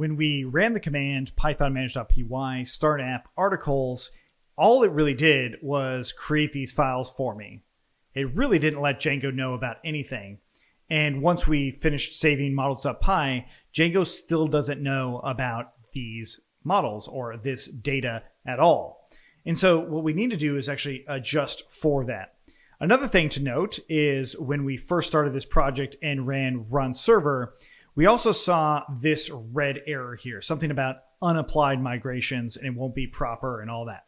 when we ran the command python manage.py start app articles, all it really did was create these files for me. It really didn't let Django know about anything. And once we finished saving models.py, Django still doesn't know about these models or this data at all. And so what we need to do is actually adjust for that. Another thing to note is when we first started this project and ran run server, we also saw this red error here, something about unapplied migrations and it won't be proper and all that.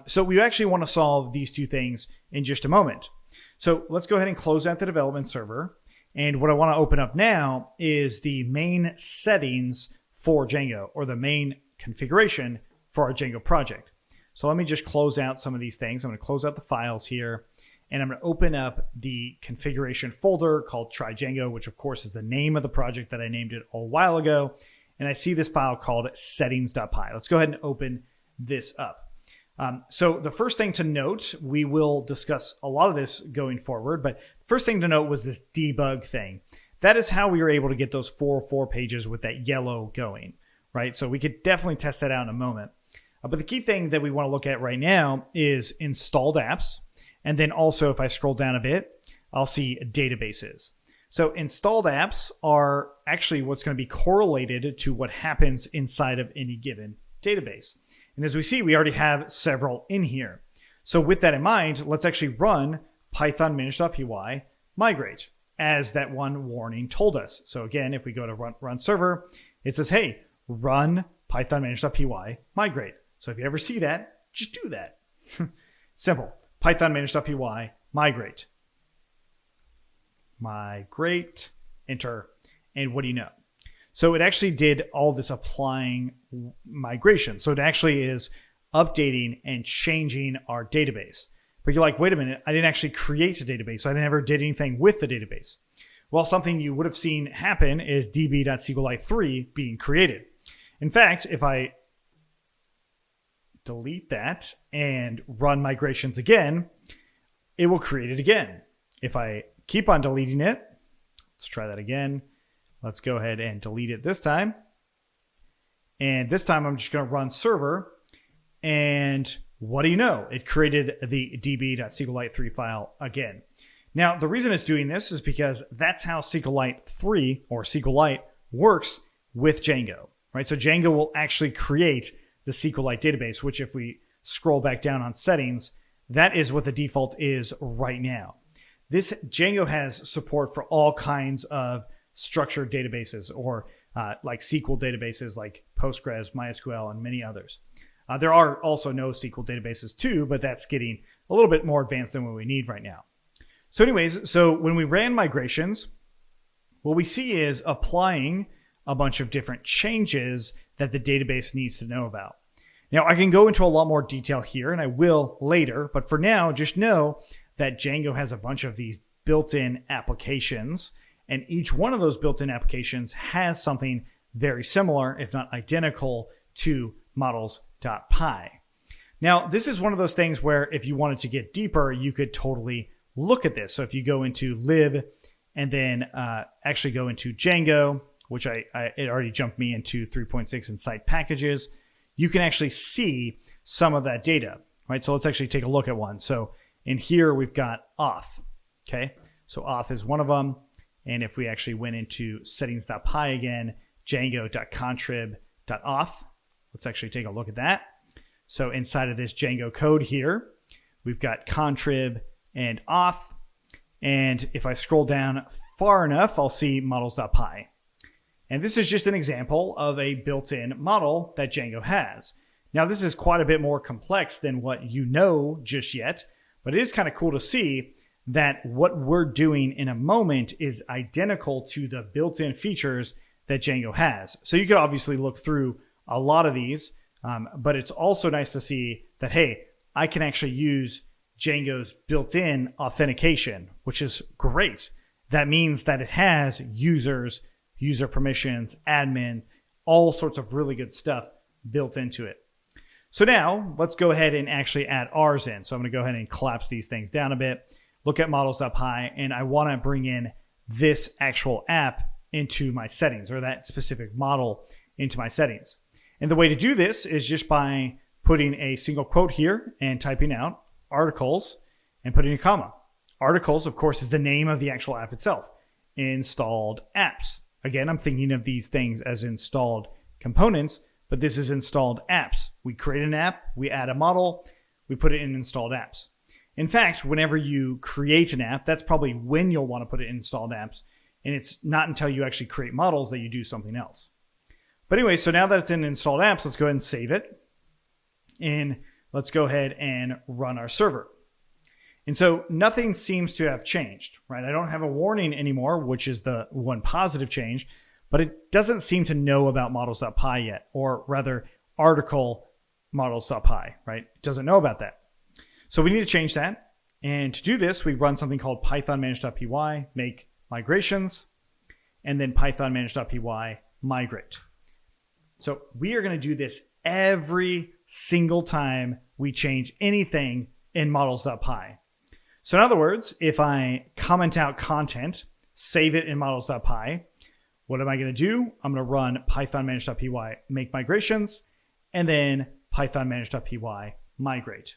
So we actually want to solve these two things in just a moment. So let's go ahead and close out the development server. And what I want to open up now is the main settings for Django, or the main configuration for our Django project. So let me just close out some of these things. I'm going to close out the files here, and I'm going to open up the configuration folder called Try Django, which of course is the name of the project that I named it a while ago. And I see this file called settings.py. Let's go ahead and open this up. So the first thing to note, we will discuss a lot of this going forward, but first thing to note was this debug thing. That is how we were able to get those 404 pages with that yellow going, right? So we could definitely test that out in a moment. But the key thing that we want to look at right now is installed apps. And then also, if I scroll down a bit, I'll see databases. So installed apps are actually what's going to be correlated to what happens inside of any given database. And as we see, we already have several in here. So with that in mind, let's actually run python manage.py migrate, as that one warning told us. So again, if we go to run server, it says, hey, run python manage.py migrate. So if you ever see that, just do that. Simple. Python manage.py migrate. Migrate, enter, and what do you know? So it actually did all this applying migration. So it actually is updating and changing our database. But you're like, wait a minute, I didn't actually create a database. I never did anything with the database. Well, something you would have seen happen is db.sqlite3 being created. In fact, if I delete that and run migrations again, it will create it again. If I keep on deleting it, let's try that again. Let's go ahead and delete it this time. And this time I'm just going to run server. And what do you know? It created the db.sqlite3 file again. Now, the reason it's doing this is because that's how SQLite 3 or SQLite works with Django, right? So Django will actually create the SQLite database, which if we scroll back down on settings, that is what the default is right now. This Django has support for all kinds of structured databases or like SQL databases like Postgres, MySQL, and many others. There are also NoSQL databases too, but that's getting a little bit more advanced than what we need right now. So anyways, so when we ran migrations, what we see is applying a bunch of different changes that the database needs to know about. Now, I can go into a lot more detail here, and I will later, but for now, just know that Django has a bunch of these built-in applications, and each one of those built-in applications has something very similar, if not identical, to models.py. Now, this is one of those things where if you wanted to get deeper, you could totally look at this. So if you go into lib and then actually go into Django, which it already jumped me into 3.6 and site packages, you can actually see some of that data, right? So let's actually take a look at one. So in here, we've got auth, okay? So auth is one of them. And if we actually went into settings.py again, django.contrib.auth, let's actually take a look at that. So inside of this Django code here, we've got contrib and auth. And if I scroll down far enough, I'll see models.py. And this is just an example of a built-in model that Django has. Now, this is quite a bit more complex than what you know just yet, but it is kind of cool to see that what we're doing in a moment is identical to the built-in features that Django has. So you could obviously look through a lot of these, but it's also nice to see that, hey, I can actually use Django's built-in authentication, which is great. That means that it has users, user permissions, admin, all sorts of really good stuff built into it. So now let's go ahead and actually add ours in. So I'm going to go ahead and collapse these things down a bit, look at models.py, and I want to bring in this actual app into my settings, or that specific model into my settings. And the way to do this is just by putting a single quote here and typing out articles and putting a comma. Articles, of course, is the name of the actual app itself. Installed apps. Again, I'm thinking of these things as installed components, but this is installed apps. We create an app, we add a model, we put it in installed apps. In fact, whenever you create an app, that's probably when you'll want to put it in installed apps. And it's not until you actually create models that you do something else. But anyway, so now that it's in installed apps, let's go ahead and save it. And let's go ahead and run our server. And so nothing seems to have changed, right? I don't have a warning anymore, which is the one positive change, but it doesn't seem to know about models.py yet, or rather article models.py, right? It doesn't know about that. So we need to change that. And to do this, we run something called Python manage.py, make migrations, and then Python manage.py migrate. So we are going to do this every single time we change anything in models.py. So in other words, if I comment out content, save it in models.py, what am I going to do? I'm going to run Python manage.py make migrations, and then Python manage.py migrate.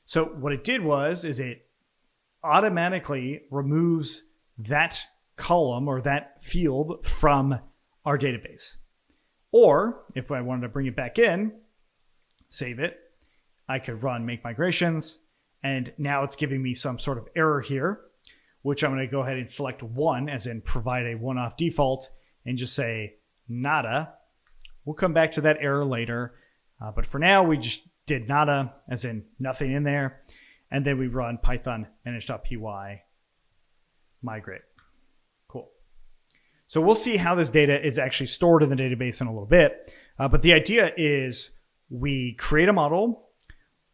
So what it did was it automatically removes that column or that field from our database. Or if I wanted to bring it back in, save it, I could run make migrations, and now it's giving me some sort of error here, which I'm going to go ahead and select 1, as in provide a one-off default, and just say nada. We'll come back to that error later, but for now we just did nada, as in nothing in there, and then we run Python manage.py migrate. Cool. So we'll see how this data is actually stored in the database in a little bit, but the idea is we create a model,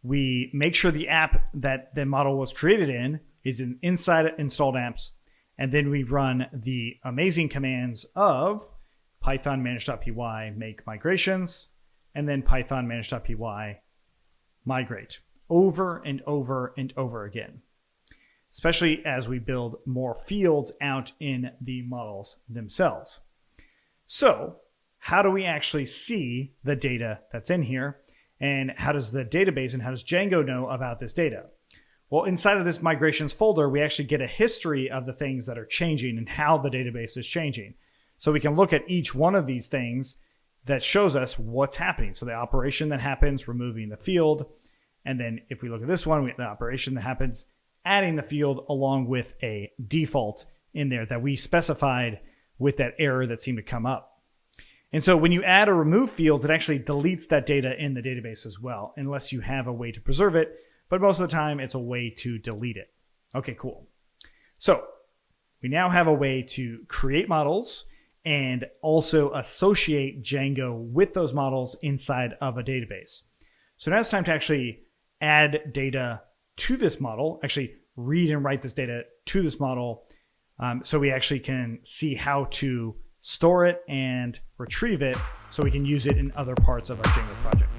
we make sure the app that the model was created in is inside installed apps, and then we run the amazing commands of Python manage.py make migrations, and then Python manage.py migrate over and over and over again, especially as we build more fields out in the models themselves. So how do we actually see the data that's in here? And how does the database and how does Django know about this data? Well, inside of this migrations folder, we actually get a history of the things that are changing and how the database is changing. So we can look at each one of these things that shows us what's happening. So the operation that happens, removing the field. And then if we look at this one, we have the operation that happens, adding the field along with a default in there that we specified with that error that seemed to come up. And so when you add or remove fields, it actually deletes that data in the database as well, unless you have a way to preserve it. But most of the time, it's a way to delete it. Okay, cool. So we now have a way to create models and also associate Django with those models inside of a database. So now it's time to actually add data to this model, actually read and write this data to this model, so we actually can see how to store it and retrieve it so we can use it in other parts of our Django project.